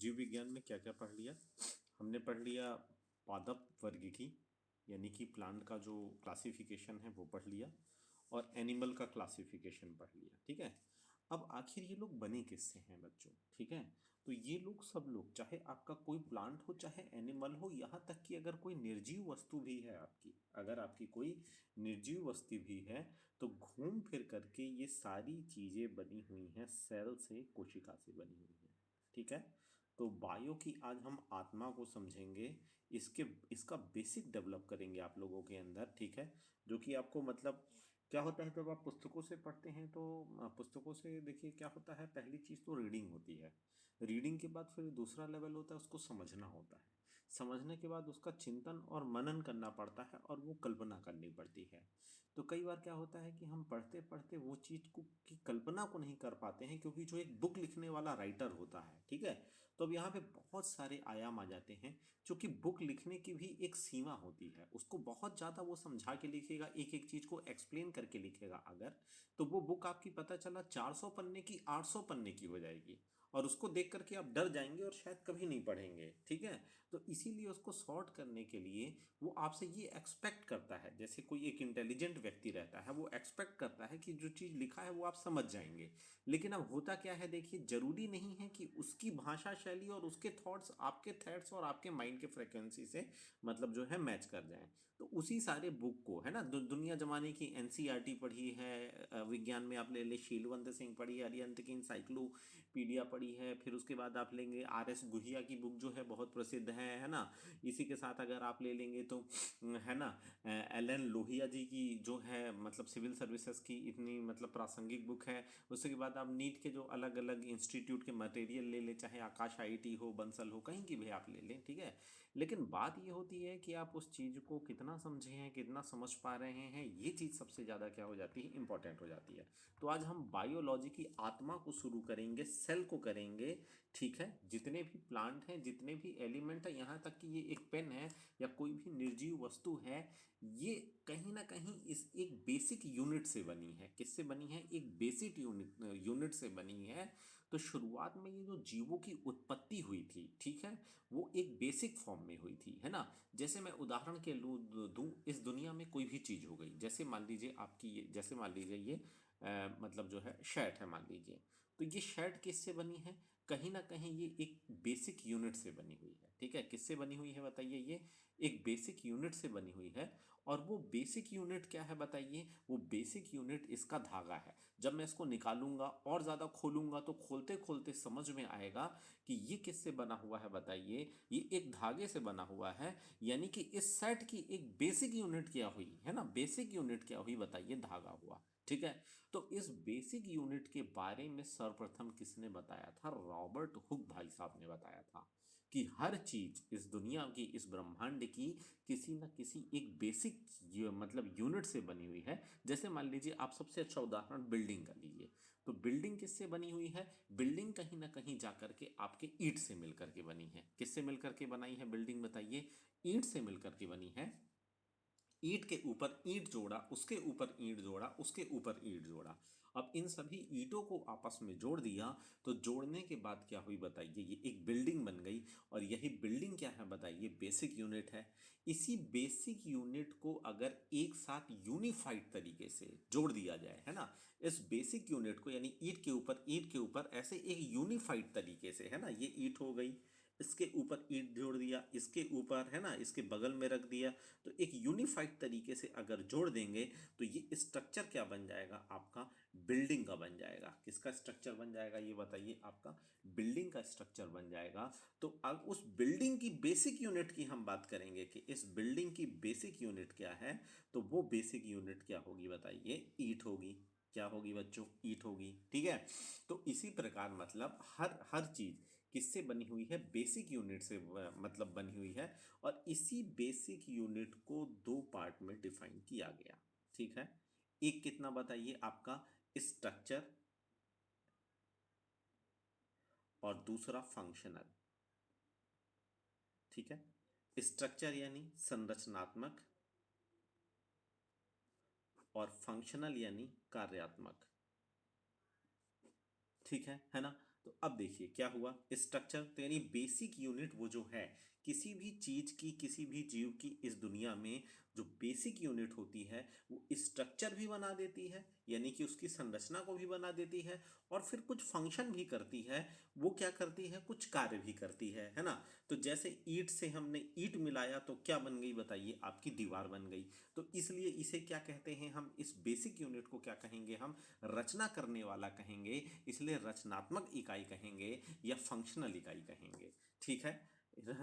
जीव विज्ञान में क्या क्या पढ़ लिया? हमने पढ़ लिया पादप वर्ग की, यानी कि प्लांट का जो क्लासिफिकेशन है वो पढ़ लिया, और एनिमल का क्लासिफिकेशन पढ़ लिया। ठीक है। अब आखिर ये लोग बने किससे हैं बच्चों? ठीक है। तो ये लोग सब लोग, चाहे आपका कोई प्लांट हो चाहे एनिमल हो, यहाँ तक कि अगर कोई निर्जीव वस्तु भी है आपकी, अगर आपकी कोई निर्जीव वस्तु भी है, तो घूम फिर करके ये सारी चीज़ें बनी हुई हैं सेल से, कोशिका से बनी हुई हैं। ठीक है। तो बायो की आज हम आत्मा को समझेंगे, इसके इसका बेसिक डेवलप करेंगे आप लोगों के अंदर। ठीक है। जो कि आपको मतलब क्या होता है, जब आप पुस्तकों से पढ़ते हैं तो पुस्तकों से देखिए क्या होता है, पहली चीज़ तो रीडिंग होती है। रीडिंग के बाद फिर दूसरा लेवल होता है उसको समझना होता है। समझने के बाद उसका चिंतन और मनन करना पड़ता है, और वो कल्पना करनी पड़ती है। तो कई बार क्या होता है कि हम पढ़ते पढ़ते वो चीज़ को की कल्पना को नहीं कर पाते हैं, क्योंकि जो एक बुक लिखने वाला राइटर होता है, ठीक है, तो अब यहाँ पे बहुत सारे आयाम आ जाते हैं। क्योंकि बुक लिखने की भी एक सीमा होती है, उसको बहुत ज़्यादा वो समझा के लिखेगा, एक एक चीज़ को एक्सप्लेन करके लिखेगा अगर, तो वो बुक आपकी पता चला 400 पन्ने की 800 पन्ने की हो जाएगी, और उसको देख करके आप डर जाएंगे और शायद कभी नहीं पढ़ेंगे। ठीक है। तो इसीलिए उसको सॉर्ट करने के लिए वो आपसे ये एक्सपेक्ट करता है, जैसे कोई एक इंटेलिजेंट व्यक्ति रहता है, वो एक्सपेक्ट करता है कि जो चीज़ लिखा है वो आप समझ जाएंगे। लेकिन अब होता क्या है, देखिए, जरूरी नहीं है कि उसकी भाषा शैली और उसके थॉट्स आपके थॉट्स और आपके माइंड के फ्रिक्वेंसी से मतलब जो है मैच कर जाएं। तो उसी सारे बुक को है ना, दुनिया जमाने की एनसीईआरटी पढ़ी है, विज्ञान में आप ले ले शीलवंत सिंह पढ़ी है, अरिहंत की इंसाइक्लोपीडिया पढ़ी है, फिर उसके बाद आप लेंगे आर एस गुहिया की बुक जो है बहुत प्रसिद्ध है ना। इसी के साथ अगर आप ले लेंगे तो है ना, एलन लोहिया जी की जो है मतलब सिविल सर्विसेज की इतनी मतलब प्रासंगिक बुक है। उसके बाद आप नीट के जो अलग अलग इंस्टीट्यूट के मटेरियल ले लें, चाहे आकाश आईआईटी हो, बंसल हो, कहीं की भी आप ले लें। ठीक है। लेकिन बात ये होती है कि आप उस चीज़ को कितना समझे हैं, कितना समझ पा रहे हैं, ये चीज़ सबसे ज़्यादा क्या हो जाती है, इंपॉर्टेंट हो जाती है। तो आज हम बायोलॉजी की आत्मा को शुरू करेंगे, सेल को करेंगे। ठीक है। जितने भी प्लांट हैं, जितने भी एलिमेंट हैं, यहाँ तक कि ये एक पेन है या कोई भी निर्जीव वस्तु है, ये कहीं ना कहीं इस एक बेसिक यूनिट से बनी है। किससे बनी है? एक बेसिक यूनिट से बनी है। तो शुरुआत में ये जो जीवों की उत्पत्ति हुई थी, ठीक है, वो एक बेसिक फॉर्म में हुई थी, है ना। जैसे मैं उदाहरण के दूं, इस दुनिया में कोई भी चीज़ हो गई, जैसे मान लीजिए आपकी जैसे मान लीजिए ये मतलब जो है शर्ट है, मान लीजिए, तो ये शर्ट किससे बनी है? कहीं ना कहीं ये एक बेसिक यूनिट से बनी हुई है। ठीक है। किससे बनी हुई है बताइए? ये एक बेसिक यूनिट से बनी हुई है। और वो बेसिक यूनिट क्या है बताइए? वो बेसिक यूनिट इसका धागा है। जब मैं इसको निकालूंगा और ज़्यादा खोलूंगा तो खोलते खोलते समझ में आएगा कि ये किससे बना हुआ है बताइए? ये एक धागे से बना हुआ है। यानी कि इस सेट की एक बेसिक यूनिट क्या हुई, है ना, बेसिक यूनिट क्या हुई बताइए? धागा हुआ। ठीक है। तो इस बेसिक यूनिट के बारे में सर्वप्रथम किसने बताया था? रॉबर्ट हुक भाई साहब ने बताया था कि हर चीज इस दुनिया की, इस ब्रह्मांड की किसी न किसी एक बेसिक मतलब यूनिट से बनी हुई है। जैसे मान लीजिए, आप सबसे अच्छा उदाहरण बिल्डिंग का लीजिए। तो बिल्डिंग किससे बनी हुई है? बिल्डिंग कहीं ना कहीं जाकर के आपके ईंट से मिलकर के बनी है। किससे मिलकर के बनाई है बिल्डिंग बताइए? ईंट से मिलकर के बनी है। ईंट के ऊपर ईंट जोड़ा, उसके ऊपर ईंट जोड़ा, उसके ऊपर ईंट जोड़ा। अब इन सभी ईंटों को आपस में जोड़ दिया, तो जोड़ने के बाद क्या हुई बताइए? ये एक बिल्डिंग बन गई। और यही बिल्डिंग क्या है बताइए? बेसिक यूनिट है। इसी बेसिक यूनिट को अगर एक साथ यूनिफाइड तरीके से जोड़ दिया जाए, है ना, इस बेसिक यूनिट को, यानी ईंट के ऊपर ईंट के ऊपर ऐसे एक यूनिफाइड तरीके से, है ना, ये ईंट हो गई, इसके ऊपर ईंट जोड़ दिया, इसके ऊपर, है ना, इसके बगल में रख दिया, तो एक यूनिफाइड तरीके से अगर जोड़ देंगे, तो ये स्ट्रक्चर क्या बन जाएगा आपका? बिल्डिंग का बन जाएगा। किसका स्ट्रक्चर बन जाएगा ये बताइए? आपका बिल्डिंग का स्ट्रक्चर बन जाएगा। तो अब उस बिल्डिंग की बेसिक यूनिट की हम बात करेंगे कि इस बिल्डिंग की बेसिक यूनिट क्या है, तो वो बेसिक यूनिट क्या होगी बताइए? ईंट होगी। क्या होगी बच्चों? ईंट होगी। ठीक है। तो इसी प्रकार मतलब हर हर चीज किससे बनी हुई है? बेसिक यूनिट से मतलब बनी हुई है। और इसी बेसिक यूनिट को दो पार्ट में डिफाइन किया गया। ठीक है। एक कितना बताइए? आपका स्ट्रक्चर, और दूसरा फंक्शनल। ठीक है। स्ट्रक्चर यानी संरचनात्मक, और फंक्शनल यानी कार्यात्मक। ठीक है ना। तो अब देखिए क्या हुआ, स्ट्रक्चर तो यानी बेसिक यूनिट वो जो है किसी भी चीज की, किसी भी जीव की इस दुनिया में जो बेसिक यूनिट होती है वो स्ट्रक्चर भी बना देती है, यानी कि उसकी संरचना को भी बना देती है, और फिर कुछ फंक्शन भी करती है। वो क्या करती है, कुछ कार्य भी करती है ना। तो जैसे ईंट से हमने ईंट मिलाया तो क्या बन गई बताइए, आपकी दीवार बन गई। तो इसलिए इसे क्या कहते हैं हम, इस बेसिक यूनिट को क्या कहेंगे हम, रचना करने वाला कहेंगे, इसलिए रचनात्मक इकाई कहेंगे या फंक्शनल इकाई कहेंगे। ठीक है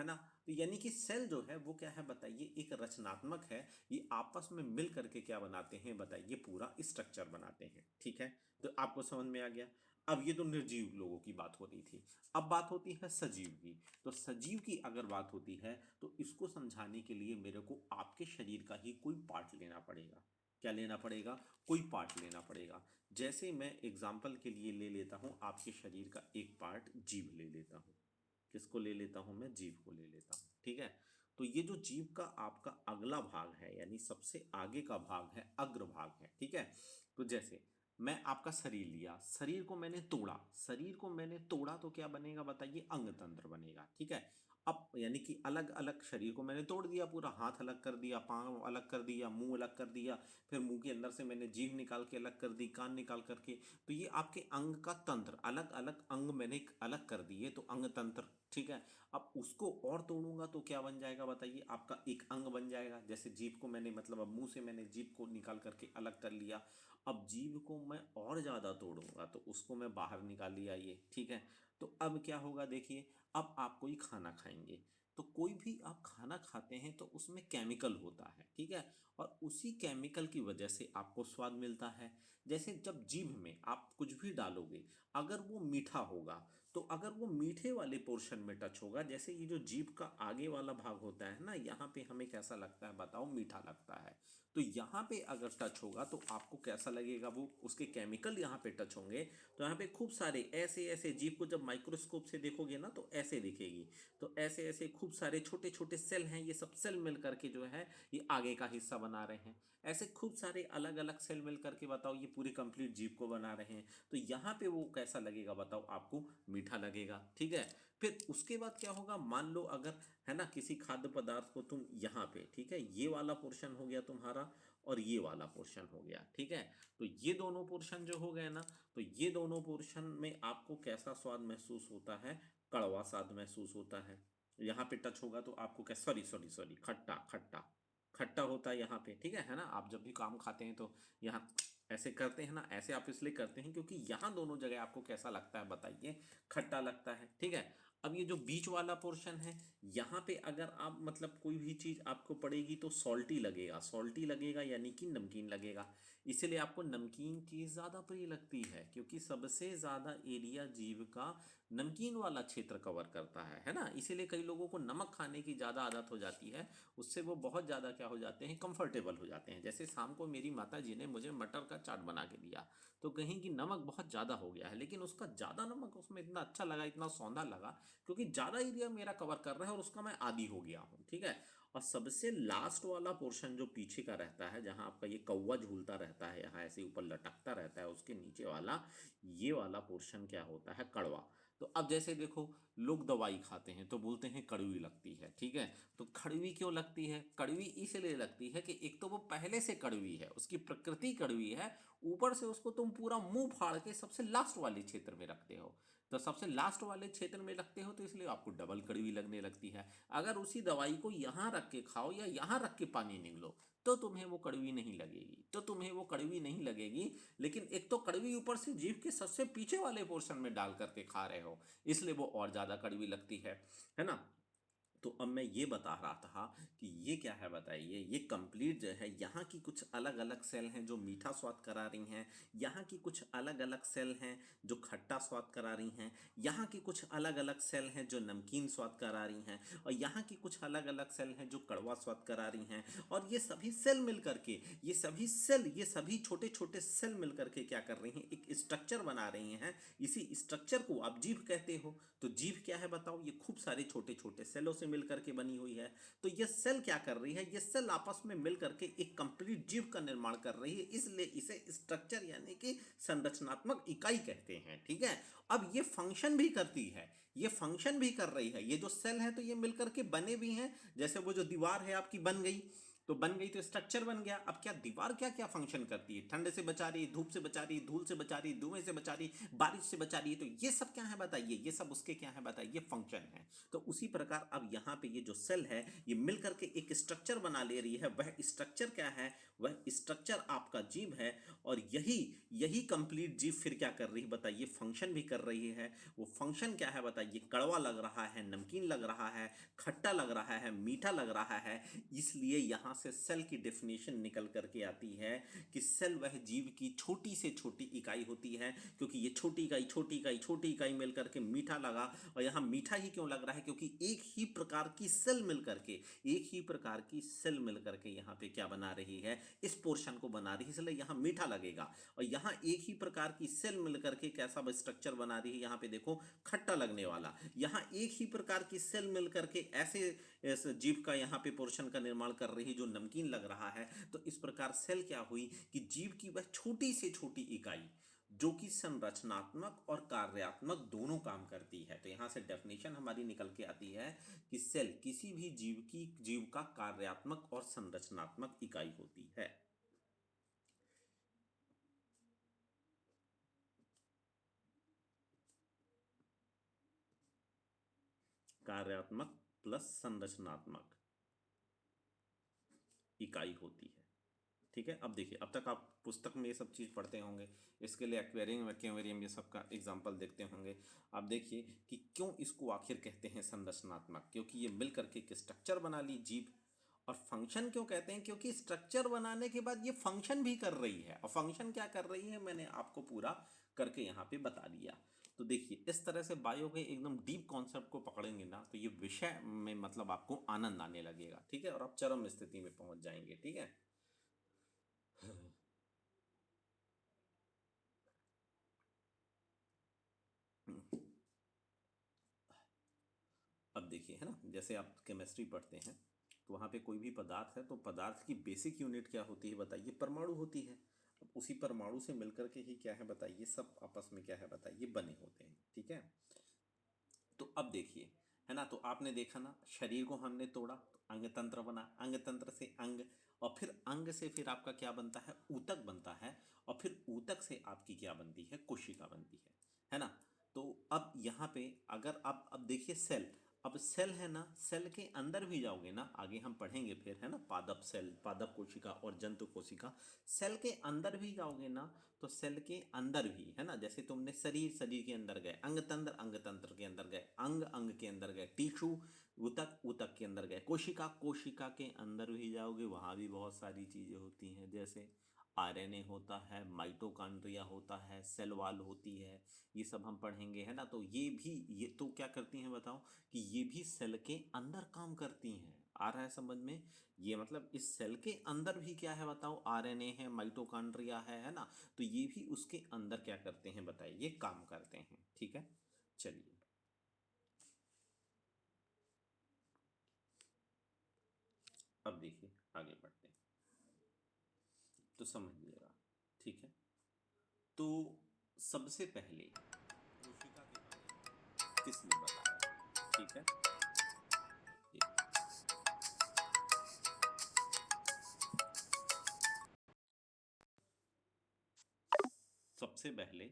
ना। तो यानी कि सेल जो है वो क्या है बताइए, एक रचनात्मक है। ये आपस में मिल करके क्या बनाते हैं बताइए, पूरा स्ट्रक्चर बनाते हैं। ठीक है, तो आपको समझ में आ गया। अब ये तो निर्जीव लोगों की बात हो रही थी, अब बात होती है सजीव की। तो सजीव की अगर बात होती है तो इसको समझाने के लिए मेरे को आपके शरीर का ही कोई पार्ट लेना पड़ेगा। क्या लेना पड़ेगा, कोई पार्ट लेना पड़ेगा। जैसे मैं एग्जाम्पल के लिए ले लेता हूं आपके शरीर का एक पार्ट, जीभ ले लेता हूं। किसको ले लेता हूं मैं, जीभ को ले लेता हूं। ठीक है, तो ये जो जीभ का आपका अगला भाग है, यानी सबसे आगे का भाग है, अग्र भाग है। ठीक है, तो जैसे मैं आपका शरीर लिया, शरीर को मैंने तोड़ा, शरीर को मैंने तोड़ा तो क्या बनेगा बताइए, अंग तंत्र बनेगा। ठीक है, अब यानी कि अलग अलग शरीर को मैंने तोड़ दिया, पूरा हाथ अलग कर दिया, पाँव अलग कर दिया, मुंह अलग कर दिया, फिर मुंह के अंदर से मैंने जीभ निकाल के अलग कर दी, कान निकाल करके। तो ये आपके अंग का तंत्र, अलग अलग अंग मैंने अलग कर दिए, तो अंग तंत्र। ठीक है, अब उसको और तोड़ूंगा तो क्या बन जाएगा बताइए, आपका एक अंग बन जाएगा। जैसे जीभ को मैंने, मतलब अब मुंह से मैंने जीभ को निकाल करके अलग कर लिया। अब जीभ को मैं और ज़्यादा तोड़ूंगा तो उसको मैं बाहर निकाल लिया ये। ठीक है, तो अब क्या होगा देखिए, अब आप कोई खाना खाएंगे, तो कोई भी आप खाना खाते हैं तो उसमें केमिकल होता है। ठीक है, और उसी केमिकल की वजह से आपको स्वाद मिलता है। जैसे जब जीभ में आप कुछ भी डालोगे, अगर वो मीठा होगा तो अगर वो मीठे वाले पोर्शन में टच होगा, जैसे ये जो जीभ का आगे वाला भाग होता है ना, यहाँ पे हमें कैसा लगता है बताओ, मीठा लगता है। तो यहाँ पे अगर टच होगा तो आपको कैसा लगेगा, वो उसके केमिकल यहाँ पे टच होंगे, तो यहाँ पे खूब सारे ऐसे ऐसे, जीभ को जब माइक्रोस्कोप से देखोगे ना तो ऐसे दिखेगी। तो ऐसे ऐसे खूब सारे छोटे छोटे सेल हैं, ये सब सेल मिल करके जो है ये आगे का हिस्सा बना रहे हैं। ऐसे खूब सारे अलग अलग सेल मिल करके बताओ ये पूरी कंप्लीट जीभ को बना रहे हैं। तो यहाँ पे वो कैसा लगेगा बताओ, आपको मीठा लगेगा। ठीक है, फिर उसके बाद क्या होगा, मान लो अगर है ना किसी खाद्य पदार्थ को तुम यहाँ पे, ठीक है, ये वाला पोर्शन हो गया तुम्हारा और ये वाला पोर्शन हो गया। ठीक है, तो ये दोनों पोर्शन जो हो गए ना, तो ये दोनों पोर्शन में आपको कैसा स्वाद महसूस होता है, कड़वा स्वाद महसूस होता है। यहाँ पे टच होगा तो आपको क्या, सॉरी सॉरी सॉरी, खट्टा खट्टा खट्टा होता है यहाँ पे। ठीक है ना, आप जब भी काम खाते हैं तो यहाँ ऐसे करते हैं ना, ऐसे आप इसलिए करते हैं क्योंकि यहाँ दोनों जगह आपको कैसा लगता है बताइए, खट्टा लगता है। ठीक है, अब ये जो बीच वाला पोर्शन है, यहाँ पे अगर आप मतलब कोई भी चीज़ आपको पड़ेगी तो सॉल्टी लगेगा, सॉल्टी लगेगा यानी कि नमकीन लगेगा। इसलिए आपको नमकीन चीज़ ज़्यादा प्रिय लगती है, क्योंकि सबसे ज़्यादा एरिया जीव का नमकीन वाला क्षेत्र कवर करता है ना। इसीलिए कई लोगों को नमक खाने की ज़्यादा आदत हो जाती है, उससे वो बहुत ज़्यादा क्या हो जाते हैं, कंफर्टेबल हो जाते हैं। जैसे शाम को मेरी माता जी ने मुझे मटर का चाट बना के दिया, तो कहीं कि नमक बहुत ज़्यादा हो गया है, लेकिन उसका ज़्यादा नमक उसमें इतना अच्छा लगा, इतना सौंधा लगा, क्योंकि ज़्यादा एरिया मेरा कवर कर रहा है और उसका मैं आदी हो गया हूँ। ठीक है, और सबसे लास्ट वाला पोर्शन जो पीछे का रहता है, जहाँ आपका ये कौवा झूलता रहता है, यहाँ ऐसे ऊपर लटकता रहता है, उसके नीचे वाला ये वाला पोर्शन क्या होता है, कड़वा। तो अब जैसे देखो, लोग दवाई खाते हैं तो बोलते हैं कड़वी लगती है। ठीक है, तो कड़वी क्यों लगती है, कड़वी इसलिए लगती है कि एक तो वो पहले से कड़वी है, उसकी प्रकृति कड़वी है, ऊपर से उसको तुम पूरा मुंह फाड़ के सबसे लास्ट वाले क्षेत्र में रखते हो। तो सबसे लास्ट वाले क्षेत्र में रखते हो तो इसलिए आपको डबल कड़वी लगने लगती है। अगर उसी दवाई को यहाँ रख के खाओ या यहाँ रख के पानी निगलो तो तुम्हें वो कड़वी नहीं लगेगी, तो तुम्हें वो कड़वी नहीं लगेगी। लेकिन एक तो कड़वी ऊपर से जीभ के सबसे पीछे वाले पोर्शन में डाल करके खा रहे हो, इसलिए वो और ज़्यादा कड़वी लगती है ना। तो अब मैं ये बता रहा था कि ये क्या है बताइए, ये कंप्लीट जो है, यहाँ की कुछ अलग अलग सेल हैं जो मीठा स्वाद करा रही हैं, यहाँ की कुछ अलग अलग सेल हैं जो खट्टा स्वाद करा रही हैं, यहाँ की कुछ अलग अलग सेल हैं जो नमकीन स्वाद करा रही हैं, और यहाँ की कुछ अलग अलग सेल हैं जो कड़वा स्वाद करा रही हैं। और ये सभी सेल मिल करके, ये सभी सेल, ये सभी छोटे छोटे सेल मिल करके क्या कर रही हैं, एक स्ट्रक्चर बना रही हैं। इसी स्ट्रक्चर को आप जीभ कहते हो। तो जीभ क्या है बताओ, ये खूब सारे छोटे छोटे सेलों से मिलकर के बनी हुई है। तो ये सेल क्या कर रही है, ये सेल आपस में मिलकर के एक कंप्लीट जीव का निर्माण कर रही है, इसलिए इसे स्ट्रक्चर यानी कि संरचनात्मक इकाई कहते हैं। ठीक है, अब ये फंक्शन भी करती है, ये फंक्शन भी कर रही है। ये जो सेल है तो ये मिलकर के बने भी हैं, जैसे वो जो दीवार है आपकी बन गई, तो बन गई तो स्ट्रक्चर बन गया। अब क्या दीवार क्या क्या फंक्शन करती है, ठंड से बचा रही है, धूप से बचा रही है, धूल से बचा रही है, धुएं से बचा रही है, बारिश से बचा रही है, तो ये सब क्या है बताइए, ये सब उसके क्या है बताइए, ये फंक्शन है। तो उसी प्रकार अब यहाँ पे ये जो सेल है ये मिलकर के एक स्ट्रक्चर बना ले रही है। वह स्ट्रक्चर क्या है, वह स्ट्रक्चर आपका जीव है। और यही यही कंप्लीट जीव फिर क्या कर रही है बताइए, फंक्शन भी कर रही है। वो फंक्शन क्या है बताइए, कड़वा लग रहा है, नमकीन लग रहा है, खट्टा लग रहा है, मीठा लग रहा है। इसलिए यहां से सेल की डेफिनेशन निकल करके आती है कि सेल वह जीव की छोटी से छोटी इकाई होती है, क्योंकि ये छोटी इकाई छोटी इकाई छोटी इकाई मिलकर के मीठा लगा। और यहां मीठा ही क्यों लग रहा है, क्योंकि एक ही प्रकार की सेल मिलकर के, एक ही प्रकार की सेल मिलकर के यहाँ पे क्या बना रही है, इस पोर्शन को बना रही है, इसलिए यहाँ मीठा लगेगा। और यहाँ एक ही प्रकार की सेल मिलकर के कैसा स्ट्रक्चर बना रही है, यहाँ पे देखो खट्टा लगने वाला। यहाँ एक ही प्रकार की सेल मिलकर के ऐसे जीव का यहाँ पे पोर्शन का निर्माण कर रही है जो नमकीन लग रहा है। तो इस प्रकार सेल क्या हुई कि जीव की वह छोटी से छोटी इकाई जो कि संरचनात्मक और कार्यात्मक दोनों काम करती है। तो यहां से डेफिनेशन हमारी निकल के आती है कि सेल किसी भी जीव का कार्यात्मक और संरचनात्मक इकाई होती है। कार्यात्मक प्लस संरचनात्मक इकाई होती है। ठीक है, अब देखिए, अब तक आप पुस्तक में ये सब चीज़ पढ़ते होंगे, इसके लिए एक्वेरियम एक्वेरियम ये सब का एग्जाम्पल देखते होंगे। आप देखिए कि क्यों इसको आखिर कहते हैं संरचनात्मक, क्योंकि ये मिल करके एक स्ट्रक्चर बना ली जीव। और फंक्शन क्यों कहते हैं, क्योंकि स्ट्रक्चर बनाने के बाद ये फंक्शन भी कर रही है। और फंक्शन क्या कर रही है मैंने आपको पूरा करके यहाँ पे बता दिया। तो देखिए, इस तरह से बायो के एकदम डीप कॉन्सेप्ट को पकड़ेंगे ना तो ये विषय में मतलब आपको आनंद आने लगेगा। ठीक है, और आप चरम स्थिति में पहुंच जाएंगे। ठीक है, अब देखिए, है ना, जैसे आप केमिस्ट्री पढ़ते हैं तो वहाँ पे कोई भी पदार्थ है तो पदार्थ की बेसिक यूनिट क्या होती है बताइए, परमाणु होती है। अब उसी परमाणु से मिलकर के ही क्या है बताइए, सब आपस में क्या है बताइए बने होते हैं। ठीक है, तो अब देखिए, है ना, तो आपने देखा ना, शरीर को हमने तोड़ा तो अंग तंत्र बना, अंग तंत्र से अंग, और फिर अंग से फिर आपका क्या बनता है, ऊतक बनता है। और फिर ऊतक से आपकी क्या बनती है, कोशिका बनती है ना। तो अब यहाँ पे अगर आप अब देखिए सेल, अब सेल है ना, सेल के अंदर भी जाओगे ना, आगे हम पढ़ेंगे फिर, है ना, पादप सेल, पादप कोशिका और जंतु कोशिका। सेल के अंदर भी जाओगे ना तो सेल के अंदर भी, है ना, जैसे तुमने शरीर, शरीर के अंदर गए, अंग तंत्र के अंदर गए, अंग के अंदर गए, टिश्यू, ऊतक, ऊतक के अंदर गए, कोशिका, कोशिका के अंदर भी जाओगे, वहाँ भी बहुत सारी चीज़ें होती हैं, जैसे आरएनए होता है, माइटोकॉन्ड्रिया होता है, सेल वॉल होती है, ये सब हम पढ़ेंगे, है ना। तो ये भी, ये तो क्या करती हैं बताओ, कि ये भी सेल के अंदर काम करती हैं। आ रहा है समझ में, ये मतलब इस सेल के अंदर भी क्या है बताओ, आरएनए है, माइटोकॉन्ड्रिया है ना। तो ये भी उसके अंदर क्या करते हैं बताइए, ये काम करते हैं। ठीक है, चलिए अब देखिए आगे बढ़ते हैं तो समझिएगा। ठीक है, तो सबसे पहले कोशिका के बारे में किसने बताया, ठीक है, देखिए, सबसे पहले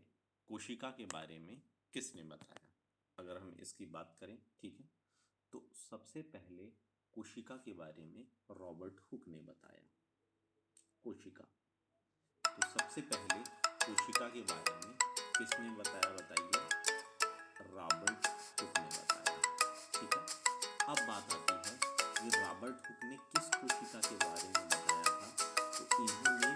कोशिका के बारे में किसने बताया, अगर हम इसकी बात करें, ठीक है, तो सबसे पहले कोशिका के बारे में रॉबर्ट हुक ने बताया। कोशिका, तो सबसे पहले कोशिका के बारे में किसने बताया बताइए, रॉबर्ट हुक ने बताया। ठीक है, अब बात आती है कि रॉबर्ट हुक ने किस कोशिका के बारे में बताया था, तो इन्होंने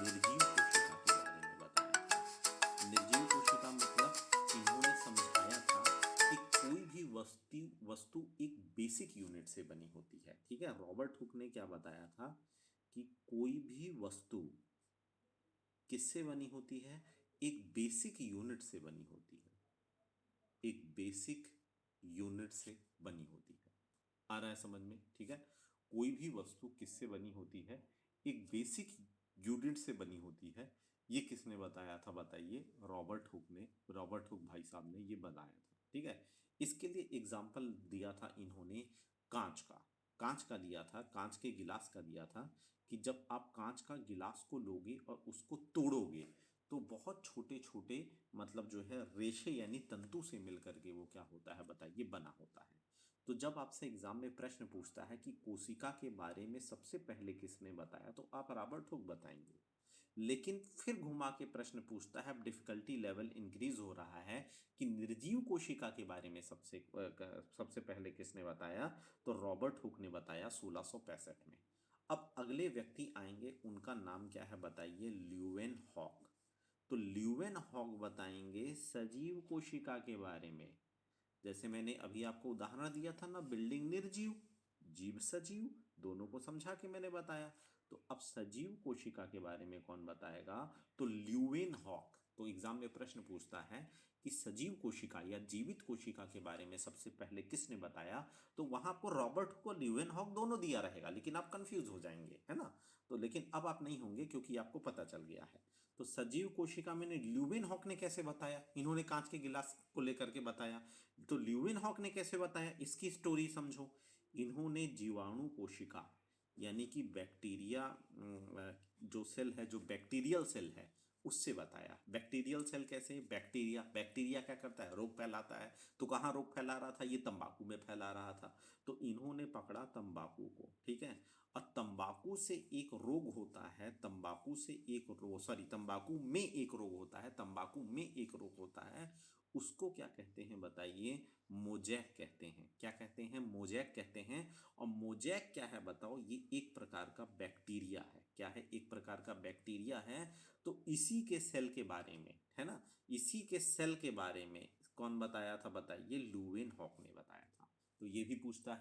निर्जीव कोशिका के बारे में बताया था। निर्जीव कोशिका मतलब इन्होंने समझाया था कि कोई भी वस्तु वस्तु एक बेसिक यूनिट से बनी होती है। ठीक है, रॉबर्ट हुक ने क्या बताया था कि कोई भी वस्तु किससे बनी होती है, एक बेसिक यूनिट से बनी होती है, एक बेसिक यूनिट से बनी होती है। आ रहा है समझ में? ठीक है, कोई भी वस्तु किससे बनी होती है? एक बेसिक यूनिट से बनी होती है। ये किसने बताया था बताइए? रॉबर्ट हुक ने, रॉबर्ट हुक भाई साहब ने ये बनाया था। ठीक है, इसके लिए एग्जाम्पल दिया था इन्होंने कांच का। कांच का दिया था, कांच के गिलास का दिया था कि जब आप कांच का गिलास को लोगे और उसको तोड़ोगे तो बहुत छोटे छोटे मतलब जो है रेशे यानी तंतु से मिल करके वो क्या होता है बताइए? बना होता है। तो जब आपसे एग्जाम में प्रश्न पूछता है कि कोशिका के बारे में सबसे पहले किसने बताया, तो आप रॉबर्ट हुक बताएंगे। लेकिन फिर घुमा के प्रश्न पूछता है, अब डिफिकल्टी लेवल इंक्रीज हो रहा है कि निर्जीव कोशिका के बारे में सबसे पहले किसने बताया? तो रॉबर्ट हुक ने बताया 1665 में। अब अगले व्यक्ति आएंगे, उनका नाम क्या है बताइए? Leeuwenhoek. तो ल्यूवेन हॉक बताएंगे सजीव कोशिका के बारे में। जैसे मैंने अभी आपको उदाहरण दिया था ना, बिल्डिंग निर्जीव, जीव सजीव, दोनों को समझा के मैंने बताया। तो अब सजीव कोशिका के बारे में कौन बताएगा? तो ल्यूवेन हॉक। तो एग्जाम में प्रश्न पूछता है कि सजीव कोशिका या जीवित कोशिका के बारे में सबसे पहले किसने बताया, तो वहां आपको रॉबर्ट को ल्यूवेन हॉक दोनों दिया रहेगा, लेकिन आप कंफ्यूज हो जाएंगे, है ना? तो लेकिन अब आप नहीं होंगे क्योंकि आपको पता चल गया है। तो सजीव कोशिका में ल्यूवेन हॉक ने कैसे बताया? इन्होंने कांच के गिलास को लेकर के बताया। तो ल्यूवेन हॉक ने कैसे बताया, इसकी स्टोरी समझो। इन्होंने जीवाणु कोशिका यानी कि बैक्टीरिया, जो सेल है, जो बैक्टीरियल सेल है, उससे बताया। बैक्टीरियल सेल कैसे? बैक्टीरिया, बैक्टीरिया क्या करता है? रोग फैलाता है। तो कहाँ रोग फैला रहा था? ये तंबाकू में फैला रहा था। तो इन्होंने पकड़ा तंबाकू को, ठीक है, और तंबाकू से एक रोग होता है, तंबाकू से एक रोग, सॉरी, तंबाकू में एक रोग होता है, तंबाकू में एक रोग होता है, उसको क्या कहते हैं बताइए? मोजैक कहते हैं। क्या कहते हैं? मोजैक कहते हैं। और मोजैक क्या है बताओ? ये एक प्रकार का बैक्टीरिया है। क्या है? एक प्रकार का बैक्टीरिया है। तो इसी के सेल के बारे में, है ना, इसी के सेल के बारे में कौन बताया था बताइए? ल्यूवेन हॉक ने बताया था। तो ये भी पूछता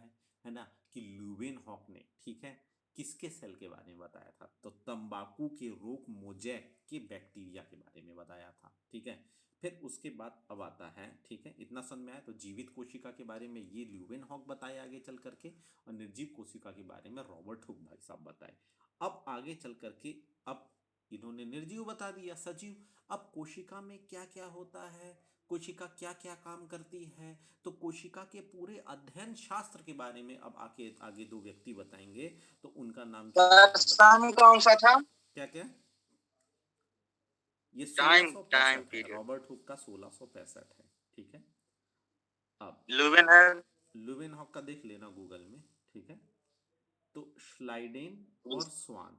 है ना, कि ल्यूवेन हॉक ने, ठीक है, किसके सेल के बारे में बताया था? तो तंबाकू के रोग मोजैक के बैक्टीरिया के बारे में बताया था। ठीक है, फिर उसके बाद अब आता है, ठीक है, इतना समझ में आया? तो जीवित कोशिका के बारे में ये ल्यूवेन हॉक बताया आगे चल करके, और निर्जीव कोशिका के बारे में रॉबर्ट हुक भाई साहब बताए। अब आगे चल करके, अब इन्होंने निर्जीव बता दिया, सजीव। अब कोशिका में क्या क्या होता है, कोशिका क्या क्या काम करती है, तो कोशिका के पूरे अध्ययन शास्त्र के बारे में अब आगे आगे दो व्यक्ति बताएंगे। तो उनका नाम क्या क्या है टाइम बताइए? कौन सा था? क्या क्या? ये टाइम टाइम 1665 है, पीरियड। रॉबर्ट हुक का 1665 है। ठीक है, अब लुवेन है। लुवेन हॉक का देख लेना गूगल में। ठीक है, तो श्लाइडेन और स्वान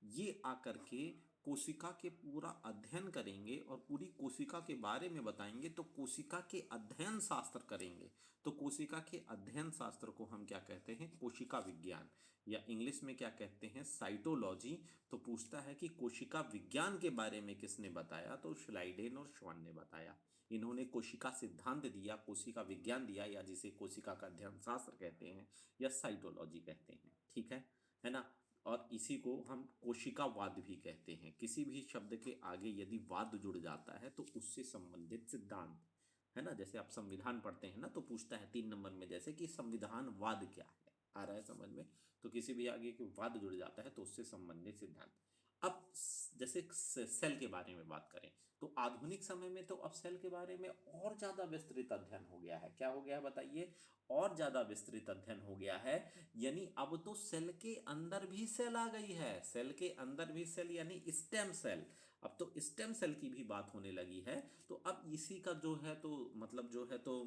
ये आकर के कोशिका के पूरा अध्ययन करेंगे और पूरी कोशिका के बारे में बताएंगे। तो कोशिका के अध्ययन शास्त्र करेंगे। तो कोशिका के अध्ययन शास्त्र को हम क्या कहते हैं? कोशिका विज्ञान, या इंग्लिश में क्या कहते हैं? साइटोलॉजी। तो पूछता है कि कोशिका विज्ञान के बारे में किसने बताया? तो श्लाइडेन और श्वान ने बताया। इन्होंने कोशिका सिद्धांत दिया, कोशिका विज्ञान दिया, या जिसे कोशिका का अध्ययन शास्त्र कहते हैं या साइटोलॉजी कहते हैं। ठीक है ना? और इसी को हम कोशिकावाद भी कहते हैं। किसी भी शब्द के आगे यदि वाद जुड़ जाता है तो उससे संबंधित सिद्धांत, है ना, जैसे आप संविधान पढ़ते हैं ना, तो पूछता है 3 नंबर में जैसे कि संविधानवाद क्या है, आ रहा है समझ में? तो किसी भी आगे के वाद जुड़ जाता है तो उससे संबंधित सिद्धांत। अब जैसे सेल के बारे में बात करें, तो आधुनिक समय में तो अब सेल के बारे में और ज्यादा विस्तृत अध्ययन हो गया है। क्या हो गया है बताइए? और ज्यादा विस्तृत अध्ययन हो गया है। यानी अब तो सेल के अंदर भी सेल आ गई है, सेल के अंदर भी सेल, यानी स्टेम सेल। अब तो स्टेम सेल की भी बात होने लगी है। तो अब इसी का जो है, तो मतलब जो है, तो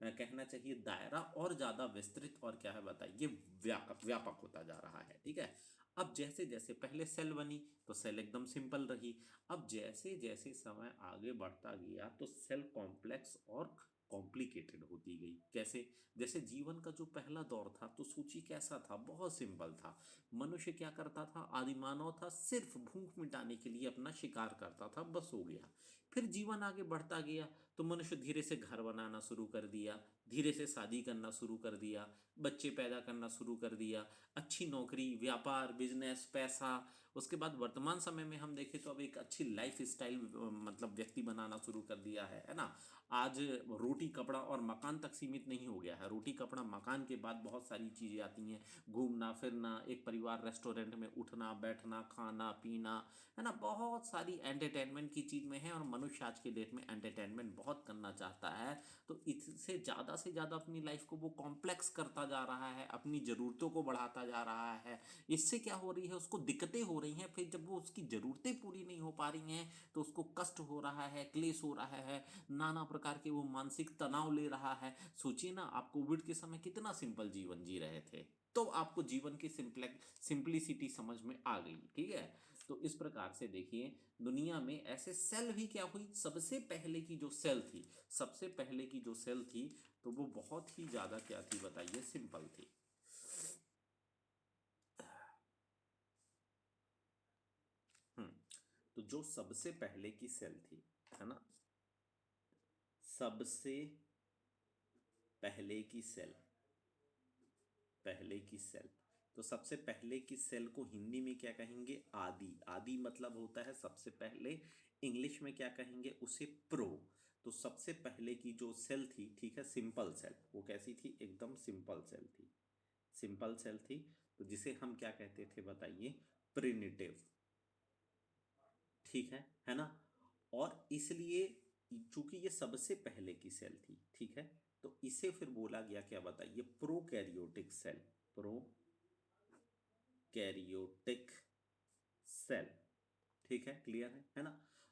कहना चाहिए दायरा और ज्यादा विस्तृत और क्या है बताइए? व्यापक होता जा रहा है। ठीक है, अब जैसे जैसे पहले सेल बनी तो सेल एकदम सिंपल रही। अब जैसे जैसे समय आगे बढ़ता गया तो सेल कॉम्प्लेक्स और कॉम्प्लिकेटेड होती गई। कैसे? जैसे जीवन का जो पहला दौर था तो सूची कैसा था? बहुत सिंपल था। मनुष्य क्या करता था? आदिमानव था, सिर्फ भूख मिटाने के लिए अपना शिकार करता था, बस हो गया। फिर जीवन आगे बढ़ता गया तो मनुष्य धीरे से घर बनाना शुरू कर दिया, धीरे से शादी करना शुरू कर दिया, बच्चे पैदा करना शुरू कर दिया, अच्छी नौकरी, व्यापार, बिजनेस, पैसा। उसके बाद वर्तमान समय में हम देखें तो अब एक अच्छी लाइफ स्टाइल मतलब व्यक्ति बनाना शुरू कर दिया है ना। आज रोटी कपड़ा और मकान तक सीमित नहीं हो गया है। रोटी कपड़ा मकान के बाद बहुत सारी चीज़ें आती हैं, घूमना फिरना, एक परिवार रेस्टोरेंट में उठना बैठना, खाना पीना, है ना, बहुत सारी एंटरटेनमेंट की चीज़ में है। और मनुष्य आज के डेट में एंटरटेनमेंट बहुत करना चाहता है, तो इससे ज़्यादा से ज़्यादा अपनी लाइफ को वो कॉम्प्लेक्स करता जा रहा है, अपनी ज़रूरतों को बढ़ाता जा रहा है। इससे क्या हो रही है, उसको दिक्कतें हो रही हैं। फिर जब वो उसकी ज़रूरतें पूरी नहीं हो पा रही हैं तो उसको कष्ट हो रहा है, क्लेश हो रहा है, नाना प्रकार के वो मानसिक तनाव ले रहा है। सोचिए ना, आप कोविड के समय कितना सिंपल जीवन जी रहे थे, तो आपको जीवन की सिंप्लिसिटी समझ में आ गई। ठीक है, तो इस प्रकार से देखिए, दुनिया में ऐसे सेल भी क्या हुई, सबसे पहले की जो सेल थी, सबसे पहले की जो सेल थी, तो वो बहुत ही ज्यादा क्या थी बताइए, सिंपल थी। हम्म तो जो सबसे पहले की सेल थी, है ना, सबसे पहले की सेल, पहले की सेल, तो सबसे पहले की सेल को हिंदी में क्या कहेंगे, आदि। आदि मतलब होता है सबसे पहले, इंग्लिश में क्या कहेंगे उसे, प्रो। तो सबसे पहले की जो सेल थी, ठीक है, सिंपल सेल, वो कैसी थी, एकदम सिंपल सेल थी, सिंपल सेल थी। तो जिसे हम क्या कहते थे बताइए, प्रिमिटिव। ठीक है ना। और इसलिए चूंकि ये सबसे पहले की सेल थी, ठीक है, तो इसे फिर बोला गया क्या बताइए, prokaryotic cell, prokaryotic cell. ठीक है, क्लियर है ना।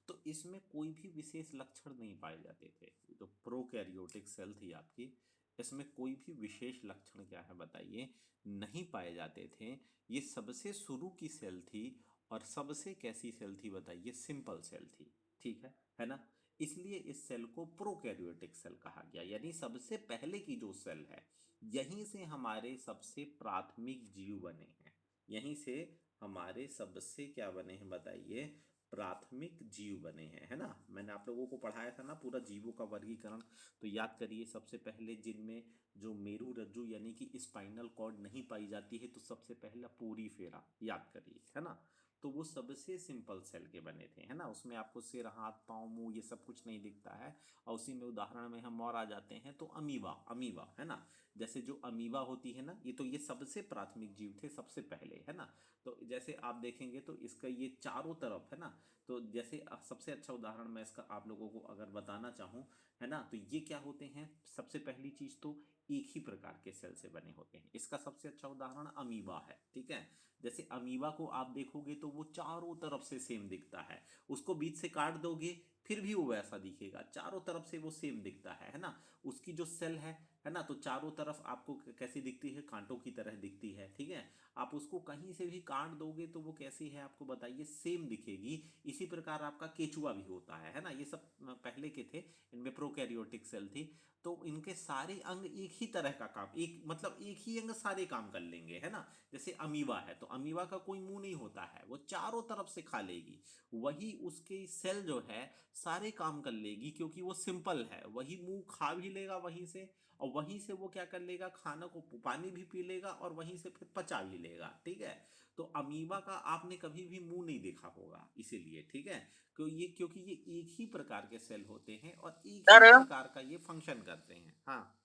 तो इसमें कोई भी विशेष लक्षण नहीं पाए जाते थे। ये तो प्रोकैरियोटिक सेल थी आपकी, इसमें कोई भी विशेष लक्षण क्या है बताइए, नहीं पाए जाते थे। ये सबसे शुरू की सेल थी, और सबसे कैसी सेल थी बताइए, सिंपल सेल थी। ठीक है ना। इसलिए इस सेल को प्रोकैरियोटिक सेल कहा गया, यानी सबसे पहले की जो सेल है, यहीं से हमारे सबसे प्राथमिक जीव बने हैं, यहीं से हमारे सबसे क्या बने हैं बताइए, प्राथमिक जीव बने हैं, है ना। मैंने आप लोगों को पढ़ाया था ना पूरा जीवों का वर्गीकरण, तो याद करिए, सबसे पहले जिनमें जो मेरू रज्जु यानी कि स्पाइनल कॉर्ड नहीं पाई जाती है, तो सबसे पहला पूरी फेरा, याद करिए, है ना। तो वो सबसे सिंपल सेल के बने थे, है ना, उसमें आपको सिर हाथ पाँव मुंह ये सब कुछ नहीं दिखता है। और उसी में उदाहरण में हम और आ जाते हैं, तो अमीबा, अमीबा, है ना, जैसे जो अमीबा होती है ना, ये तो ये सबसे प्राथमिक जीव थे सबसे पहले, है ना। तो जैसे आप देखेंगे तो इसका ये चारों तरफ, है ना, तो जैसे सबसे अच्छा उदाहरण मैं इसका आप लोगों को अगर बताना चाहूँ, है ना, तो ये क्या होते हैं, सबसे पहली चीज तो एक ही प्रकार के सेल से बने होते हैं। इसका सबसे अच्छा उदाहरण अमीबा है। ठीक है, जैसे अमीबा को आप देखोगे तो वो चारों तरफ से सेम दिखता है, उसको बीच से काट दोगे फिर भी वो वैसा दिखेगा, चारों तरफ से वो सेम दिखता है ना। उसकी जो सेल है ना, तो चारों तरफ आपको कैसी दिखती है, कांटों की तरह दिखती है। ठीक है, आप उसको कहीं से भी काट दोगे तो वो कैसी है आपको बताइए, सेम दिखेगी। इसी प्रकार आपका केचुआ भी होता है ना। ये सब पहले के थे, इनमें प्रोकैरियोटिक सेल थी, तो इनके सारे अंग एक ही तरह का काम, एक मतलब एक ही अंग सारे काम कर लेंगे, है ना। जैसे अमीबा है, तो अमीबा का कोई मुंह नहीं होता है, वो चारों तरफ से खा लेगी। वही उसकी सेल जो है सारे काम कर लेगी, क्योंकि वो सिंपल है, वही मुंह खा भी लेगा वहीं से, और वहीं से वो क्या कर लेगा, खाना को पानी भी पी लेगा, और वहीं से फिर पचा भी लेगा। ठीक है, तो अमीबा का आपने कभी भी मुंह नहीं देखा होगा, इसीलिए। ठीक है, क्योंकि ये एक ही प्रकार के सेल होते हैं और एक ही सर प्रकार का ये फंक्शन करते हैं। हाँ,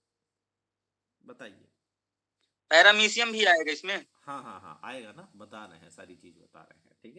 बताइए। पैरामीशियम भी आएगा इसमें। हाँ आएगा ना, बता रहे हैं, सारी चीज बता रहे हैं। ठीक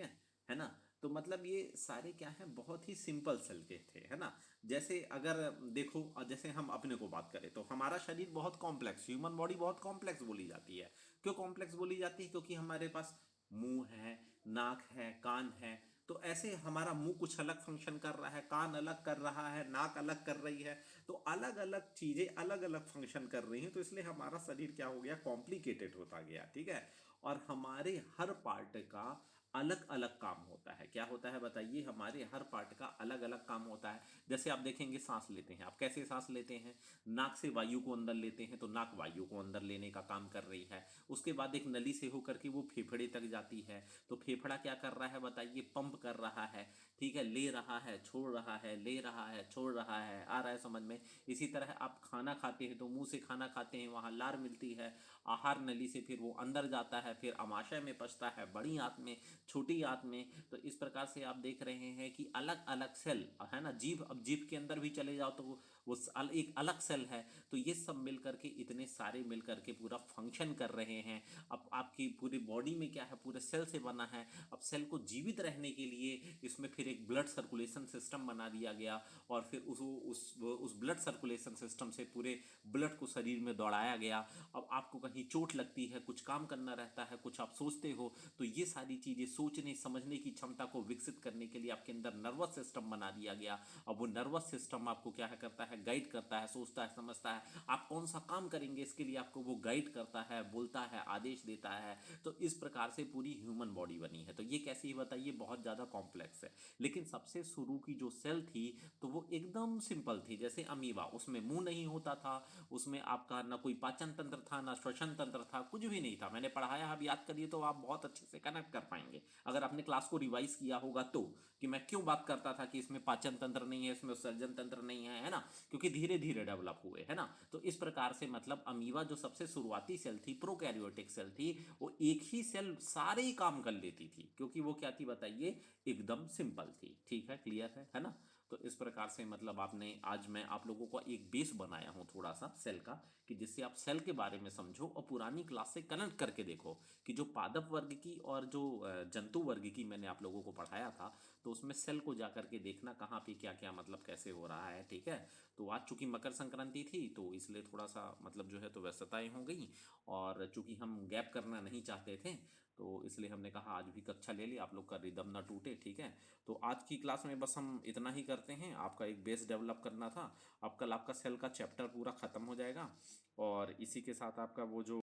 है ना। तो मतलब ये सारे क्या है, बहुत ही सिंपल सेल के थे, है ना। जैसे अगर देखो, जैसे हम अपने को बात करें तो हमारा शरीर बहुत कॉम्प्लेक्स, ह्यूमन बॉडी बहुत कॉम्प्लेक्स बोली जाती है। क्यों कॉम्प्लेक्स बोली जाती है, क्योंकि हमारे पास मुंह है, नाक है, कान है। तो ऐसे हमारा मुंह कुछ अलग फंक्शन कर रहा है, कान अलग कर रहा है, नाक अलग कर रही है, तो अलग अलग चीजें अलग अलग फंक्शन कर रही हैं, तो इसलिए हमारा शरीर क्या हो गया, कॉम्प्लिकेटेड होता गया। ठीक है, और हमारे हर पार्ट का अलग अलग काम होता है। क्या होता है बताइए, हमारे हर पार्ट का अलग अलग काम होता है। जैसे आप देखेंगे, सांस लेते हैं, आप कैसे सांस लेते हैं, नाक से वायु को अंदर लेते हैं, तो नाक वायु को अंदर लेने का काम कर रही है। उसके बाद एक नली से होकर के वो फेफड़े तक जाती है, तो फेफड़ा क्या कर रहा है बताइए, पंप कर रहा है। ठीक है, ले रहा है, छोड़ रहा है, ले रहा है, छोड़ रहा है, आ रहा है समझ में। इसी तरह आप खाना खाते हैं तो मुंह से खाना खाते हैं, वहां लार मिलती है, आहार नली से फिर वो अंदर जाता है, फिर अमाशय में पचता है, बड़ी आंत में, छोटी आंत में। तो इस प्रकार से आप देख रहे हैं कि अलग अलग सेल, है ना। जीभ, अब जीभ के अंदर भी चले जाओ तो वो एक अलग सेल है। तो ये सब मिल करके, इतने सारे मिल करके पूरा फंक्शन कर रहे हैं। अब आपकी पूरी बॉडी में क्या है, पूरे सेल से बना है। अब सेल को जीवित रहने के लिए इसमें फिर एक ब्लड सर्कुलेशन सिस्टम बना दिया गया, और फिर उस ब्लड सर्कुलेशन सिस्टम से पूरे ब्लड को शरीर में दौड़ाया गया। अब आपको कहीं चोट लगती है, कुछ काम करना रहता है, कुछ आप सोचते हो, तो ये सारी चीज़ें सोचने समझने की क्षमता को विकसित करने के लिए आपके अंदर नर्वस सिस्टम बना दिया गया। अब वो नर्वस सिस्टम आपको क्या है करता है, गाइड करता है, सोचता है, समझता है, आप कौन सा काम करेंगे इसके लिए आपको वो गाइड करता है, बोलता है, आदेश देता है। तो इस प्रकार से पूरी ह्यूमन बॉडी बनी है। तो ये कैसी बताइए, बहुत ज़्यादा कॉम्प्लेक्स है। लेकिन सबसे शुरू की जो सेल थी तो वो एकदम सिंपल थी, जैसे अमीबा, उसमें मुंह नहीं होता था, उसमें आपका ना कोई पाचन तंत्र था, ना श्वसन तंत्र था, कुछ भी नहीं था। मैंने पढ़ाया, आप याद करिए तो आप बहुत अच्छे से कनेक्ट कर पाएंगे अगर आपने क्लास को रिवाइज किया होगा तो, कि मैं क्यों बात करता था कि इसमें पाचन तंत्र नहीं है, इसमें उत्सर्जन तंत्र नहीं है ना, क्योंकि धीरे धीरे डेवलप हुए, है ना। तो इस प्रकार से मतलब अमीबा जो सबसे शुरुआती सेल थी, प्रोकैरियोटिक सेल थी, वो एक ही सेल सारे ही काम कर लेती थी, क्योंकि वो क्या थी बताइए, एकदम सिंपल थी। ठीक है, क्लियर है ना। तो इस प्रकार से मतलब आपने, आज मैं आप लोगों को एक बेस बनाया हूँ थोड़ा सा सेल का, कि जिससे आप सेल के बारे में समझो और पुरानी क्लास से कनेक्ट करके देखो कि जो पादप वर्ग की और जो जंतु वर्ग की मैंने आप लोगों को पढ़ाया था, तो उसमें सेल को जा करके देखना कहाँ पे क्या क्या मतलब कैसे हो रहा है। ठीक है। तो आज चूंकि मकर संक्रांति थी तो इसलिए थोड़ा सा मतलब जो है तो व्यस्तताएं हो गई, और चूंकि हम गैप करना नहीं चाहते थे तो इसलिए हमने कहा आज भी कक्षा ले ली, आप लोग का रिदम ना टूटे। ठीक है। तो आज की क्लास में बस हम इतना ही करते हैं, आपका एक बेस डेवलप करना था। अब कल आपका सेल का चैप्टर पूरा ख़त्म हो जाएगा, और इसी के साथ आपका वो जो